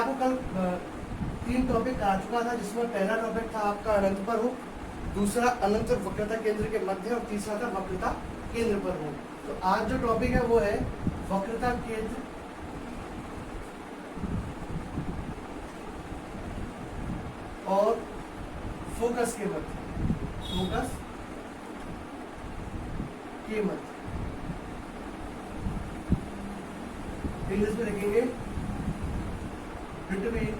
आपको कल 3 टॉपिक आ चुका था, जिसमें पहला टॉपिक था आपका अनंत पर हो, दूसरा अनंत और वक्रता केंद्र के मध्य, और तीसरा था वक्रता केंद्र पर हो। तो आज जो टॉपिक है वो है वक्रता केंद्र और फोकस के मध्य, फोकस के मध्य। इंग्लिश में लिखेंगे बिटवीन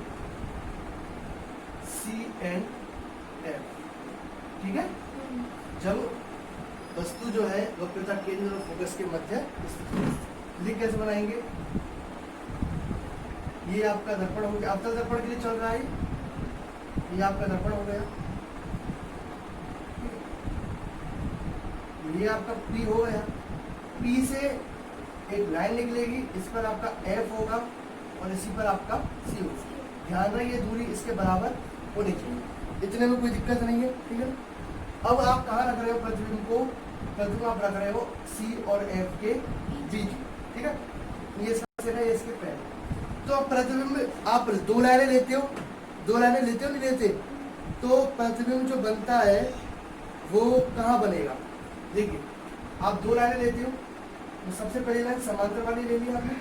C एंड F। ठीक है। जब वस्तु जो है वक्रता केंद्र और फोकस के मध्य लिख कैसे बनाएंगे? ये आपका दर्पण हो गया, अवतल दर्पण के लिए चल रहा है, ये आपका दर्पण हो गया, ये आपका P हो गया। P से एक लाइन निकलेगी, इस पर आपका F होगा और इसी पर आपका C होगा। ध्यान रहे ये दूरी इसके बराबर होनी चाहिए, इतने में कोई दिक्कत नहीं है। ठीक है। अब आप कहाँ रख रहे हो प्रतिबिंब को? प्रतिबिंब आप रख रहे हो C और F के बीच। ठीक है। ये सबसे है, इसके पहले। तो अब प्रतिबिंब आप 2 लाइनें लेते हो, 2 लाइनें लेते हो नहीं लेते? तो प्रतिबिंब जो बनता है वो कहाँ बनेगा? देखिए, आप 2 लाइनें लेते हो, तो सबसे पहली लाइन समांतर वाली ले ली आपने,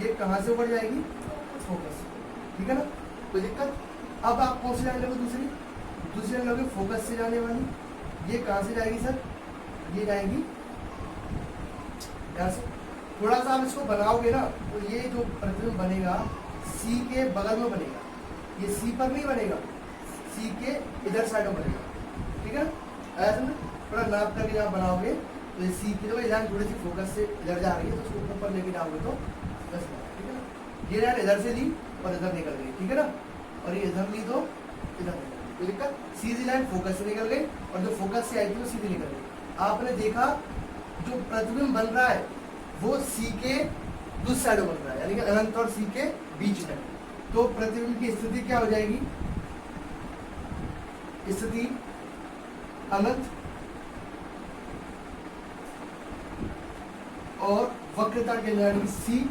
ये कहाँ से ऊपर जाएगी? फोकस। ठीक है ना, कोई दिक्कत? अब आप कौन सी लाइन लोगे? दूसरी लाइन लोगे फोकस से जाने वाली, ये कहाँ से जाएगी सर? ये जाएगी यहाँ से। थोड़ा सा आप इसको बनाओगे ना, तो ये जो प्रतिबिंब बनेगा C के बगल में बनेगा, ये C पर नहीं बनेगा, C के इधर साइड में बनेगा। ठीक है। ऐसा ना थोड़ा नाप करके आप बनाओगे तो ये C की जो लाइन थोड़ी सी फोकस से इधर जा रही है, तो उसको ऊपर लेके जाओगे तो बस। ठीक है ना। ये लाइन इधर से ली और इधर निकल गई। ठीक है ना। और ये इधर ली तो इधर निकल गई, कोई दिक्कत? सीधी लाइन फोकस से निकल गई और जो फोकस से आई थी वो सीधी निकल गई। आपने देखा जो प्रतिबिंब बन रहा है वो C के दूसरी साइड बन रहा है, यानी कि अनंत और C के बीच में। तो प्रतिबिंब की स्थिति क्या हो जाएगी? स्थिति अनंत और वक्रता के यानी C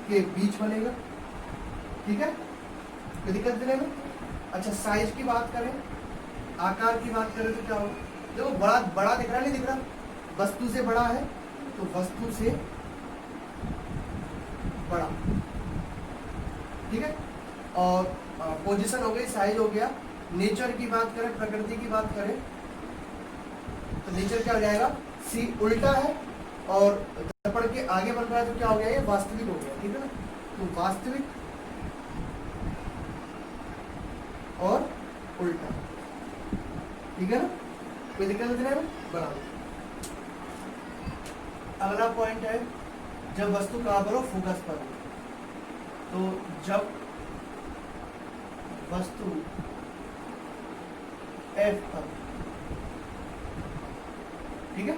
के बीच बनेगा। ठीक है। कोई दिक्कत देने में? अच्छा, साइज की बात करें, आकार की बात करें तो क्या होगा? देखो बड़ा बड़ा दिख रहा नहीं दिख रहा? वस्तु से बड़ा है तो वस्तु से बड़ा। ठीक है। और पोजीशन हो गई, साइज हो गया। नेचर की बात करें, प्रकृति की बात करें तो नेचर क्या हो जाएगा? C उल्टा है और दर्पण के आगे बन रहा है, तो क्या हो गया? ये वास्तविक हो गया। ठीक है ना। तो वास्तविक और उल्टा। ठीक है ना, कोई दिक्कत नहीं है? बना। अगला पॉइंट है जब वस्तु कहाँ पर हो? फोकस पर हो। तो जब वस्तु F पर, ठीक है,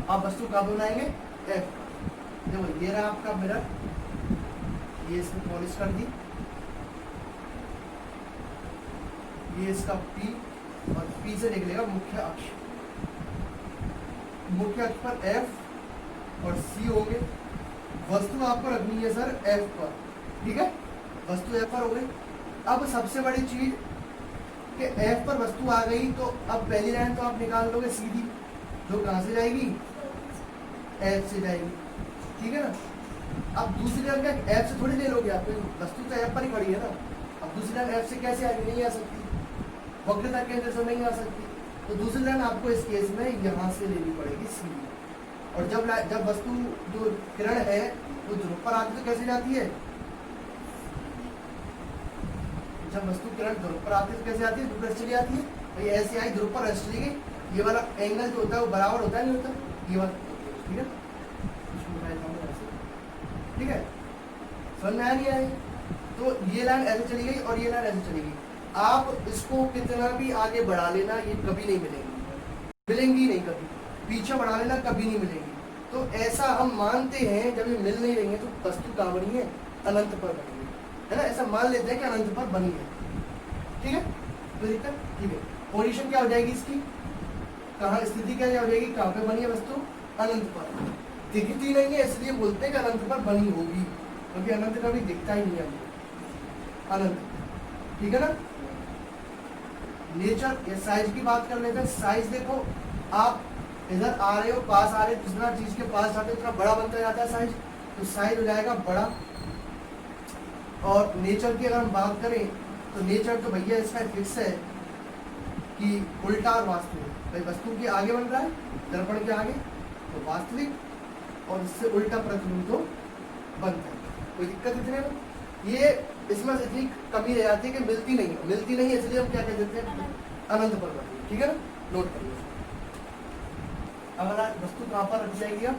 आप वस्तु कहाँ बनाएंगे? F पर। देखो ये रहा आपका मिरर, ये इसमें पॉलिश कर दी, ये इसका P और P से निकलेगा मुख्य अक्ष। मुख्य अक्ष पर F और C होंगे। वस्तु आपको रखनी है सर F पर। ठीक है। वस्तु F पर हो गई। अब सबसे बड़ी चीज कि F पर वस्तु आ गई तो अब पहली लाइन तो आप निकाल लोगे सीधी, जो कहाँ से जाएगी? F से जाएगी। ठीक है ना। अब दूसरी लाइन का F से थोड़ी ले लोगे आप, वस्तु तो F पर ही खड़ी है ना। अब दूसरी लाइन F से कैसे आएगी? नहीं आ सकती, वक्रता केंद्र से नहीं आ सकती। तो दूसरी लाइन आपको इस केस में यहाँ से लेनी पड़ेगी सीधी। और जब वस्तु जो किरण है वो ध्रुव पर आती तो कैसे जाती है? जब वस्तु किरण ध्रुव पर आती तो कैसे आती है? ध्रुव पर चली आती है। तो ये ऐसी आई, ध्रुव पर चली गई। ये वाला एंगल जो होता है वो बराबर होता है, नहीं होता? ये वाला। ठीक है। ठीक है, समझ में आया नहीं आया? तो ये लाइन ऐसे चली गई और ये लाइन ऐसे चली गई। आप इसको कितना भी आगे बढ़ा लेना, ये कभी नहीं मिलेंगी नहीं, कभी पीछे बढ़ा लेना, कभी नहीं मिलेंगी। तो ऐसा हम मानते हैं, जब ये मिल नहीं रही है तो वस्तु कहाँ बनी है? अनंत पर बनी है ना। ऐसा मान लेते हैं कि अनंत पर बनी है। ठीक है, तो दिक्कत? ठीक है। पोजीशन क्या हो जाएगी इसकी? कहाँ स्थिति क्या हो जाएगी? कहाँ पे बनी है वस्तु? अनंत पर। दिखती नहीं है इसलिए बोलते हैं कि अनंत पर बनी होगी। क्योंकि अनंत कभी दिखता ही नहीं है हमको, अनंत, ठीक है ना। नेचर या साइज की बात कर लेते हैं। साइज देखो, आप इधर आ रहे हो, पास आ रहे हो, जितना चीज के पास जाते हो उतना बड़ा बनता जाता है साइज, तो साइज हो जाएगा बड़ा। और नेचर की अगर हम बात करें तो नेचर तो भैया इसका फिक्स है कि उल्टा और वास्तविक, भाई वस्तु के आगे बन रहा है, दर्पण के आगे तो वास्तविक, और इससे उल्टा प्रतिबिंब तो बनता है। कोई दिक्कत इतने में? ये इसमें इतनी कमी रह जाती है कि मिलती नहीं है, इसलिए हम क्या कह देते हैं, अनंत पर बनती है, ठीक है ना, नोट करिए। अगला वस्तु कहाँ पर रख जाएगी अब,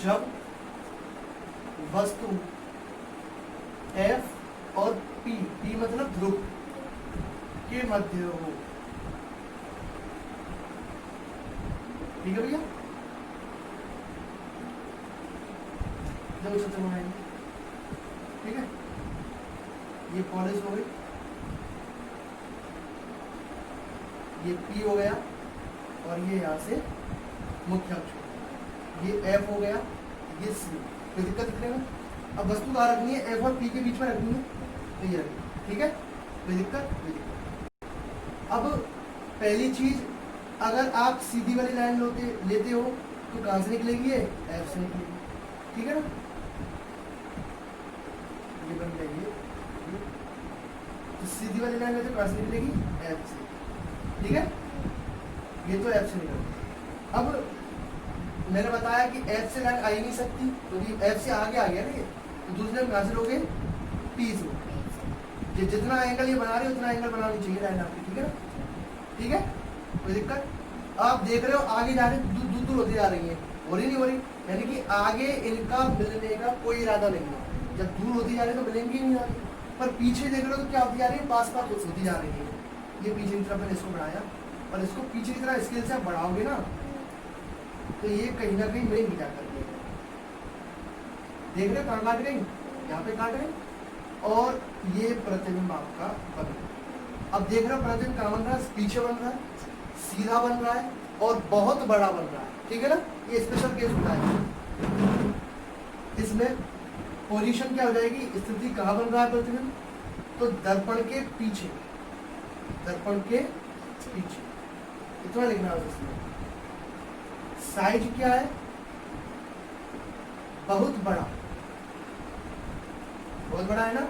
जब वस्तु F और P मतलब ध्रुव के मध्य हो, ठीक है भैया। जब चित्र बनाएंगे, ठीक है, ये पॉलिश हो गई, ये P हो गया, और ये यहाँ से मुख्य अक्ष, ये F हो गया, ये C। कोई दिक्कत दिखने में? अब वस्तु कहाँ रखनी है, F और P के बीच में रखनी है, तो ये रखनी, ठीक है, कोई दिक्कत। अब पहली चीज, अगर आप सीधी वाली लाइन लेते हो तो कहाँ से निकलेगी, ये F से निकलेगी, ठीक है ना। ये बन जाएगी, तो सीधी वाली लाइन लेते हो कहाँ से निकलेगी, F से, ठीक है, ये तो F से निकलेगी। अब मैंने बताया कि F से लाइन आ ही नहीं सकती, क्योंकि F से आगे आ गया ना ये, तो दूसरे में कहाँ से लोगे, P से। जितना एंगल ये बना रही है उतना एंगल बनानी चाहिए लाइन आपकी, ठीक है ना, ठीक है, कोई दिक्कत। आप देख रहे हो आगे जा रहे दूर होती जा रही है, हो रही नहीं हो रही, यानी कि आगे इनका मिलने का कोई इरादा नहीं है। जब दूर होती जा रही है तो मिलेंगी ही नहीं जा रही, पर पीछे देख रहे हो तो क्या होती जा रही है, पास पास होती जा रही है। ये पीछे की तरफ मैंने इसको बढ़ाया, और इसको पीछे की तरह स्केल से आप बढ़ाओगे ना, तो ये कहीं ना कहीं मिलेंगी जाकर के। देख रहे हो कहाँ काट गई, यहाँ पे काट गई, और ये प्रतिबिंब आपका बन गया। अब देख रहे हो प्रतिबिंब कहाँ बन रहा है, पीछे बन रहा है, सीधा बन रहा है, और बहुत बड़ा बन रहा है, ठीक है ना। ये स्पेशल केस होता है, इसमें पोजीशन क्या हो जाएगी, स्थिति कहाँ बन रहा है प्रतिबिंब, तो दर्पण के पीछे, दर्पण के पीछे, इतना लिखना है इसमें। साइज क्या है, बहुत बड़ा, बहुत बड़ा है ना,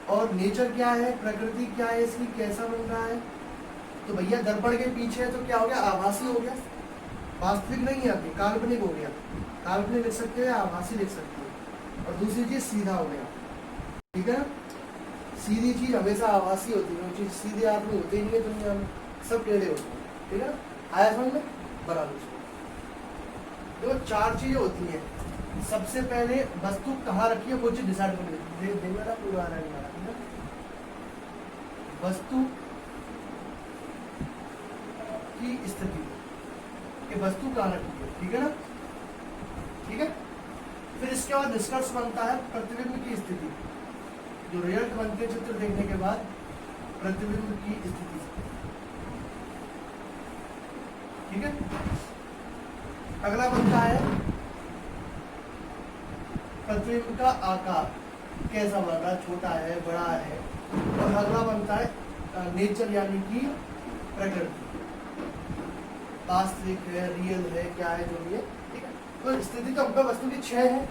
और नेचर क्या है, प्रकृति क्या है इसकी, कैसा बन रहा है, तो भैया दर्पण के पीछे है तो क्या हो गया, आभासी हो गया, वास्तविक नहीं है आपकी, काल्पनिक हो गया। काल्पनिक लिख सकते हो या आभासी लिख सकते हो। और दूसरी चीज सीधा हो गया, ठीक है ना। सीधी चीज हमेशा आभासी होती है, चीज सीधे आदमी होते ही नहीं है दुनिया में, सब टेढ़े होते हैं, ठीक है ना। आया समझ में, बना लो। देखो चार चीजें होती हैं, सबसे पहले वस्तु कहाँ रखी है वो चीज डिसाइड कर देना पूरा आ रहा है, वस्तु की स्थिति कि वस्तु कहाँ रखी है, ठीक है ना, ठीक है। फिर इसके बाद निष्कर्ष बनता है प्रतिबिंब की स्थिति, जो रिजल्ट बनते चित्र देखने के बाद प्रतिबिंब की स्थिति, ठीक है। अगला बनता है प्रतिबिंब का आकार कैसा बन रहा है, छोटा है, बड़ा है। और अगला बनता है नेचर यानी कि प्रकृति, वास्तविक है, रियल है, क्या है, जो भी है, ठीक है। तो स्थिति तो हमको वस्तु की 6 है।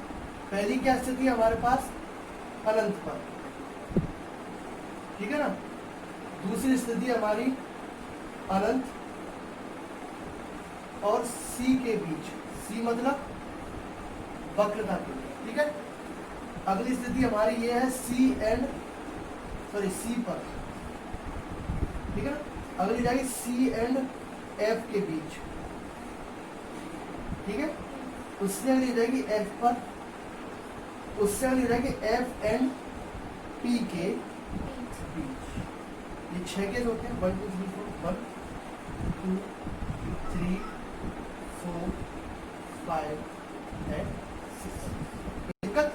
पहली क्या स्थिति है हमारे पास, अनंत पर, ठीक है ना। दूसरी स्थिति हमारी अनंत और सी के बीच, सी मतलब वक्रता के बीच, ठीक है। अगली स्थिति हमारी ये है सी पर, ठीक है ना। अगली जाएगी सी एंड एफ के बीच, ठीक है। उससे अगली जाएगी एफ पर, उससे अगली जाएगी एफ एंड पी के बीच। ये 6 केस होते हैं, 1 2 3 4 1 2 3 4 5 एंड 6। दिक्कत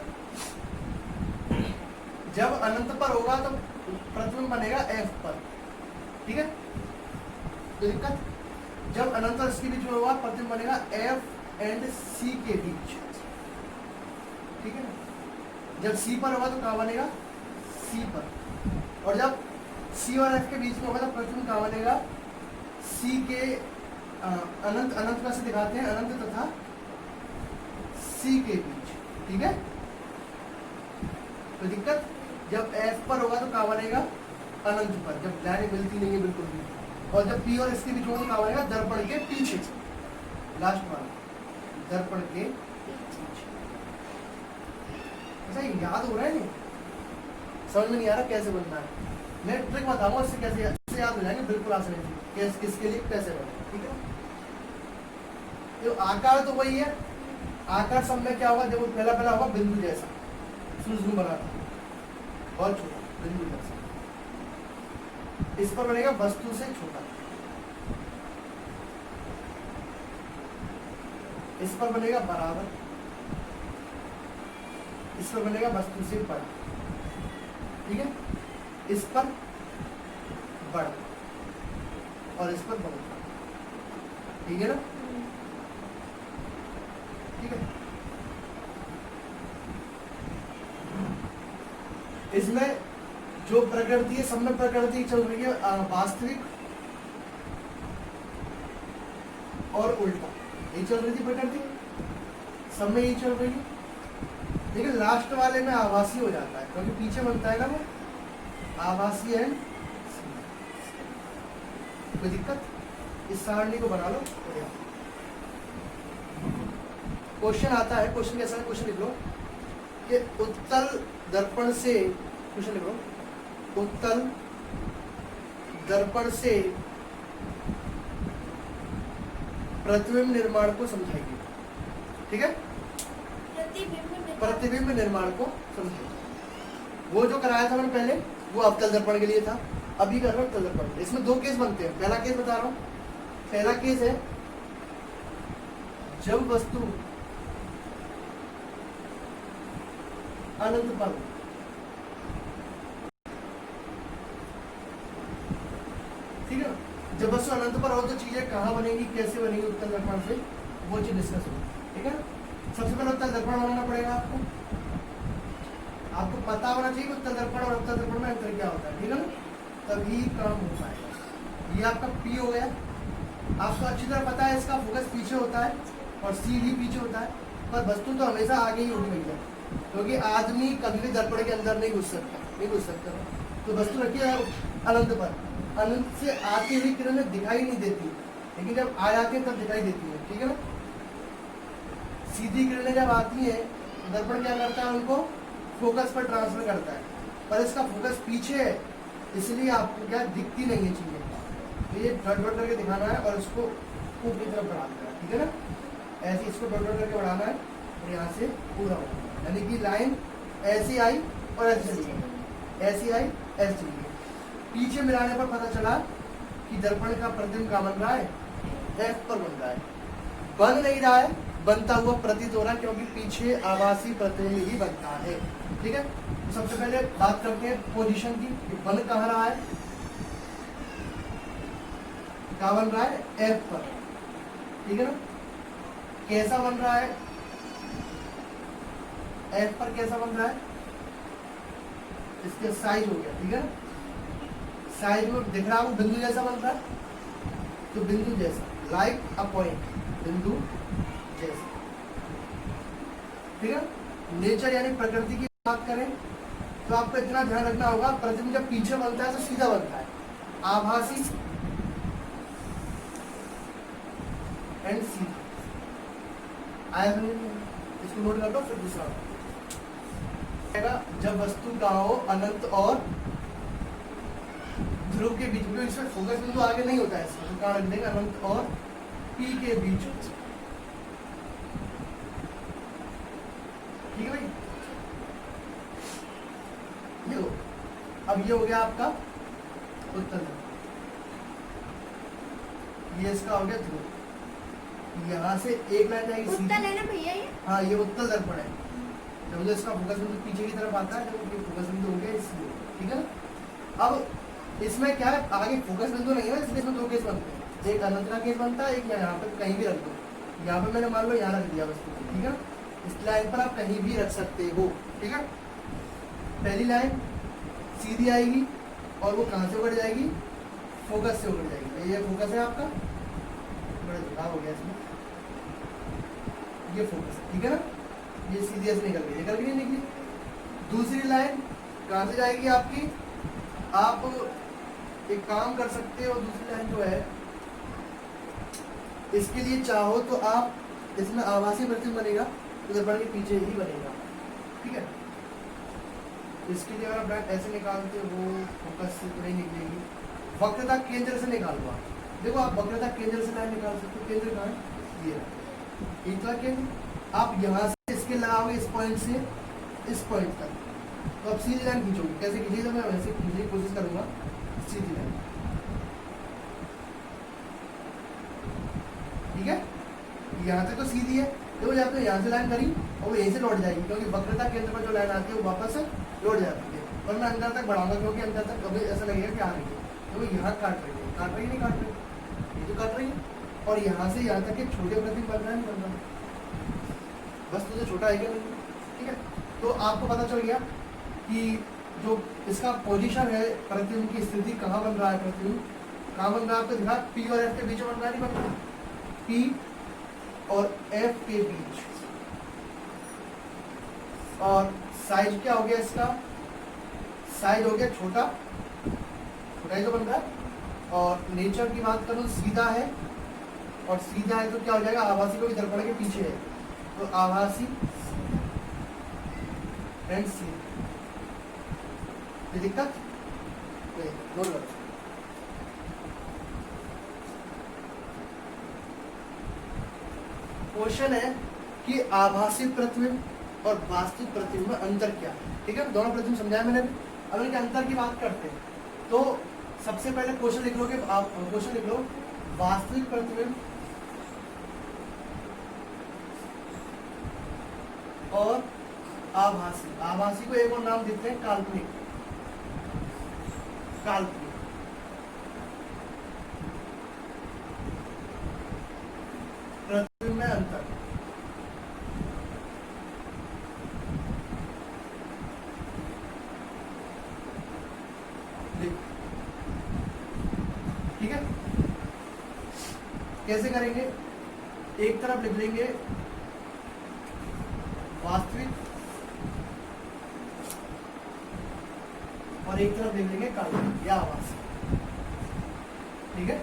जब अनंत पर होगा तो प्रतिबिंब बनेगा एफ पर, ठीक है। तो दिक्कत जब अनंत और इसके बीच में होगा प्रतिबिंब बनेगा एफ एंड सी के बीच, ठीक है ना। जब सी पर होगा तो कहाँ बनेगा, सी पर, और जब सी और एफ के बीच में होगा तो प्रतिबिंब कहाँ बनेगा, सी के अनंत, अनंत का से दिखाते हैं, अनंत तथा सी के बीच, ठीक है। तो दिक्कत, जब एफ पर होगा तो कहाँ बनेगा, अनंत पर, जब लाइन मिलती नहीं है बिल्कुल भी, और जब पी और इसके बीच होगा तो कहाँ बनेगा, दर्पण के पीछे, लास्ट वाला, दर्पण के पीछे। अच्छा याद हो रहा है, नहीं समझ में नहीं आ रहा कैसे बनना है, मैं ट्रिक बताऊंगा इससे कैसे याद हो जाएंगे बिल्कुल आसानी से, कैसे किसके लिए कैसे बने, ठीक है। तो आकार तो वही है, आकार सब में क्या होगा, जब पहला पहला होगा बिंदु जैसा, सूर्य बना था बहुत छोटा बिंदु जैसा, इस पर बनेगा वस्तु से छोटा, इस पर बनेगा बराबर, इस पर बनेगा वस्तु से बड़ा, ठीक है, इस पर बड़ा और इस पर बड़ा, ठीक है ना, ठीक है। इसमें जो प्रकृति है, सब में प्रकृति चल रही है वास्तविक और उल्टा, यही चल रही थी प्रकृति, सब में यही चल रही है, लेकिन लास्ट वाले में आभासी हो जाता है, क्योंकि पीछे बनता है ना वो आभासी है। कोई दिक्कत, इस सारणी को बना लो। क्वेश्चन आता है, क्वेश्चन कैसा है, क्वेश्चन लिख लो कि उत्तल दर्पण से, क्वेश्चन लिख लो, उत्तल दर्पण से प्रतिबिंब निर्माण को समझाइए, ठीक है, प्रतिबिंब निर्माण को समझाइए। वो जो कराया था मैंने पहले, वो अवतल दर्पण के लिए था, अभी कर रहा हूं उत्तल दर्पण। इसमें दो केस बनते हैं, पहला केस बता रहा हूं, पहला केस है जब वस्तु अनंत पर, ठीक है, जब वस्तु अनंत पर हो तो चीजें कहाँ बनेगी, कैसे बनेगी उत्तल दर्पण से, वो चीज डिस्कस होगी, ठीक है। सबसे पहले उत्तल दर्पण बनाना पड़ेगा आपको, आपको पता होना चाहिए उत्तल दर्पण और अवतल दर्पण में अंतर क्या होता है, ठीक है ना, तभी काम हो पाएगा। ये आपका पी हो गया, आपको अच्छी तरह पता है इसका फोकस पीछे होता है और सी भी पीछे होता है, पर वस्तु तो हमेशा आगे ही होगी भैया, क्योंकि आदमी कभी भी दर्पण के अंदर नहीं घुस सकता, तो वस्तु रखी है अनंत पर, अनंत से आती हुई किरणें दिखाई नहीं देती, लेकिन जब आ जाती है तब दिखाई देती है, ठीक है ना। सीधी किरणें जब आती है दर्पण क्या करता है, उनको फोकस पर ट्रांसफर करता है, पर इसका फोकस पीछे है, इसलिए आपको क्या दिखती नहीं है चीजें, तो ये डॉट डॉट करके दिखाना है और इसको ऊपर की तरफ बढ़ा देना है, ठीक है ना, ऐसे इसको डॉट डॉट करके बढ़ाना है और यहाँ से पूरा होगा, यानी कि लाइन ऐसी आई और ऐसे चली गई, ऐसी आई ऐसे चली गई। पीछे मिलाने पर पता चला कि दर्पण का प्रतिबिंब क्या बन रहा है, एफ पर बन रहा है, बन नहीं रहा है, बनता हुआ प्रतीत हो रहा है, क्योंकि पीछे आभासी प्रतिबिंब ही बनता है, ठीक है। तो सबसे पहले बात करते हैं पोजीशन की, बन कहाँ रहा है, क्या बन रहा है, एफ पर, ठीक है ना। कैसा बन रहा है, एफ पर कैसा बन रहा है, इसके साइज हो गया, ठीक है ना, साइज में दिख रहा है वो बिंदु जैसा बन रहा है, तो बिंदु जैसा, लाइक अ पॉइंट, बिंदु जैसा, ठीक है। नेचर यानी प्रकृति की बात करें तो आपको इतना ध्यान रखना होगा, प्रतिबिंब जब पीछे बनता है तो सीधा बनता है, आभासी एंड सीधा आया, इसको नोट कर लो। फिर दूसरा जब वस्तु का हो अनंत और ध्रुव के बीच में, इसमें फोकस बिंदु आगे नहीं होता है, इसमें तो कहाँ रख देंगे, अनंत और पी के बीच, ठीक है भाई। ये अब ये हो गया आपका उत्तल, ये इसका हो गया ध्रुव, यहाँ से एक लाइन जाएगी उत्तल है ना भैया ये, हाँ ये उत्तल दर्पण है, जब तो इसका फोकस बिंदु पीछे की तरफ आता है, जब ये फोकस बिंदु हो गया इसलिए, ठीक है ना। अब इसमें क्या है, आगे फोकस बिंदु नहीं है ना, इसलिए इसमें दो केस बनते हैं, एक अनंत का केस बनता है, एक यहाँ पे कहीं भी रख दो, यहाँ पे मैंने मान लो यहाँ रख दिया वस्तु, ठीक है। इस लाइन पर आप कहीं भी रख सकते हो, ठीक है। पहली लाइन सीधी आएगी और वो कहाँ से उगड़ जाएगी, फोकस से उगड़ जाएगी। ये फोकस है आपका, बड़ा झुकाव हो गया इसमें, ये फोकस है, ठीक है ना। ये सीधी ऐसे निकल गई, निकल गई, निकली। दूसरी लाइन कहाँ से जाएगी आपकी, आप एक काम कर सकते हो, दूसरी लाइन जो है इसके लिए चाहो तो आप इसमें आभासी प्रतिबिंब बनेगा तो दर्पण के पीछे ही बनेगा, ठीक है। इसके लिए अगर आप ऐसे निकालते हो फोकस से तो नहीं निकलेगी, वक्रता केंद्र से निकालो आप। देखो आप वक्रता केंद्र से लाइन निकाल सकते हो, केंद्र कहाँ है, ये इतना केंद्र। आप यहाँ से इसके लगाओगे इस पॉइंट से इस पॉइंट तक, तो आप सीधी लाइन खींचोगे। कैसे खींची, तो मैं वैसे खींचने की कोशिश करूंगा, सीधी लाइन, ठीक है। यहाँ तक तो सीधी है, देखो या तो यहाँ से लाइन करी और वो यहीं से लौट जाएगी, क्योंकि वक्रता केंद्र पर जो लाइन आती है वो वापस लौट जाती है। और मैं अंदर तक बढ़ाऊंगा, क्योंकि अंदर तक कभी ऐसा लगेगा कि आ रही है, तो वो यहाँ काट रही है, काट रही नहीं काट रही, ये तो काट रही है। और यहाँ से यहाँ तक एक छोटे प्रतिबिंब बन रहा है, नहीं बन रहा, बस तुझे छोटा है क्या नहीं, ठीक है। तो आपको पता चल गया कि जो इसका पोजीशन है, प्रतिबिंब की स्थिति कहाँ बन रहा है, प्रतिबिंब कहाँ बन रहा है, आपको दिखा पी और एफ के बीच में बन रहा है, नहीं बन रहा, पी और एफ के बीच। और साइज क्या हो गया इसका, साइज हो गया छोटा, छोटा ही तो बन रहा है। और नेचर की बात करूं सीधा है, और सीधा है तो क्या हो जाएगा, आभासी को भी दर्पण के पीछे है, तो आभासी एंड सी। ये दिक्कत नहीं, क्वेश्चन है कि आभासी प्रतिबिंब और वास्तविक प्रतिबिंब में अंतर क्या है, ठीक है। दोनों प्रतिबिंब समझाया मैंने अभी। अब इनके अंतर की बात करते हैं, तो सबसे पहले क्वेश्चन लिख लोगे आप, क्वेश्चन लिख लो वास्तविक प्रतिबिंब और आभासी। आभासी को एक और नाम देते हैं काल्पनिक, काल्पनिक। प्रतिबिंब में अंतर, ठीक है। कैसे करेंगे, एक तरफ लिख लेंगे वास्तविक और एक तरफ लिख लेंगे काल्पनिक या आभासी, ठीक है।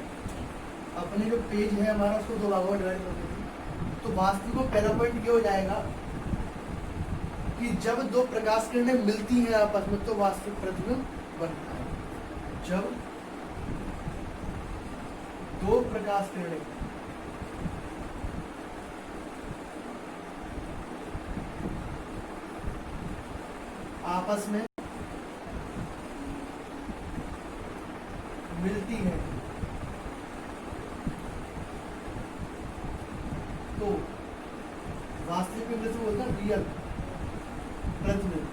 अपने जो पेज है हमारा उसको दो भागों में डिवाइड कर देंगे। तो वास्तविक को पहला पॉइंट ये हो जाएगा कि जब दो प्रकाश किरणें मिलती हैं आपस में तो वास्तविक प्रतिबिंब बनता है। जब दो प्रकाश किरणें आपस में मिलती है तो वास्तविक इंग्लिश में बोलता है रियल प्रतिबिंब।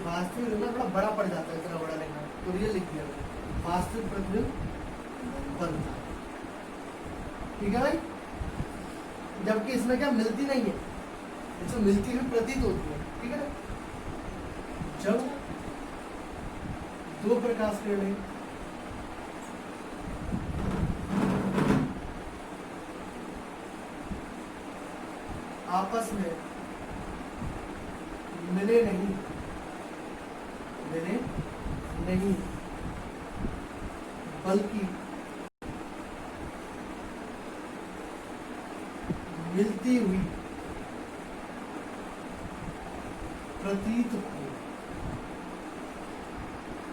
वास्तविक लिखना थोड़ा बड़ा पड़ जाता है, इतना बड़ा लिखना, तो रियल लिख दिया, वास्तविक प्रतिबिंब बनता है, ठीक है भाई। जबकि इसमें क्या मिलती नहीं है, इसमें मिलती हुई प्रतीत होती है, ठीक है। जब दो प्रकाश किरणें आपस में मिले नहीं बल्कि मिलती हुई प्रतीत हो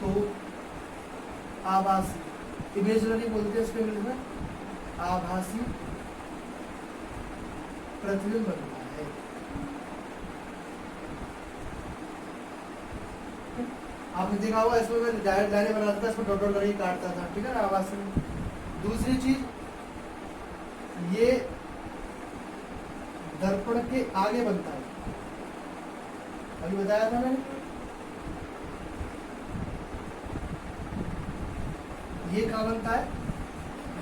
तो आभासी, इमेजिनरी बोलते हैं इसको इंग्लिश में, आभासी प्रतिबिंब बनता है। आपने देखा होगा इसमें मैं डायरेक्ट लाइनें बनाता था, इसमें डॉट डॉट करके काटता था, ठीक है ना, आभासी में। दूसरी चीज, ये दर्पण के आगे बनता है, अभी बताया था मैंने। ये कहाँ बनता है,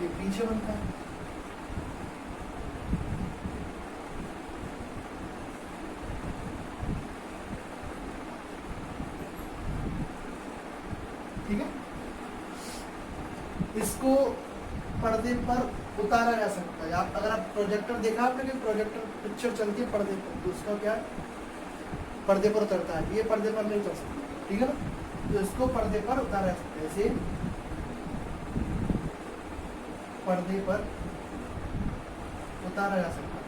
ये पीछे बनता है, ठीक है। इसको पर्दे पर उतारा जा सकता है। आप अगर आप प्रोजेक्टर देखा आपने कि प्रोजेक्टर पिक्चर चलती है पर्दे पर, तो उसका क्या है, पर्दे पर उतरता है, ये पर्दे पर नहीं उतर सकता, ठीक है ना। तो इसको पर्दे पर उतारा जा सकता है, ऐसे पर्दे पर उतारा जा सकता है।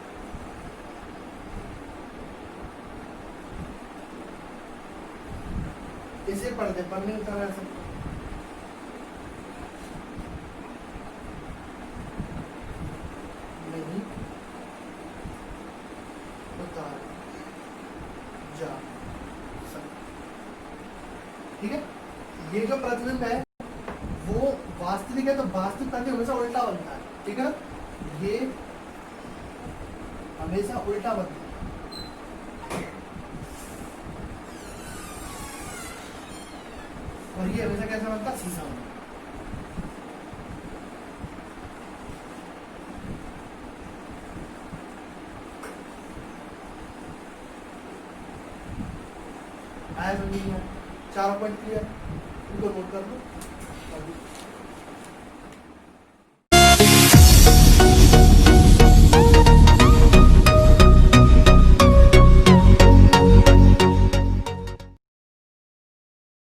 इसे पर्दे पर नहीं उतारा जा सकता। नहीं उतारा जा सकता, ठीक है। ये जो प्रतिबिंब है वो वास्तविक है, तो वास्तविक प्रतिबिंब हमेशा उल्टा बनता है, ठीक है ना। ये हमेशा उल्टा बनता है, और ये हमेशा कैसा बनता है, सीधा बनता है। आया समझ में, चारों पॉइंट क्लियर, इनको नोट कर लो।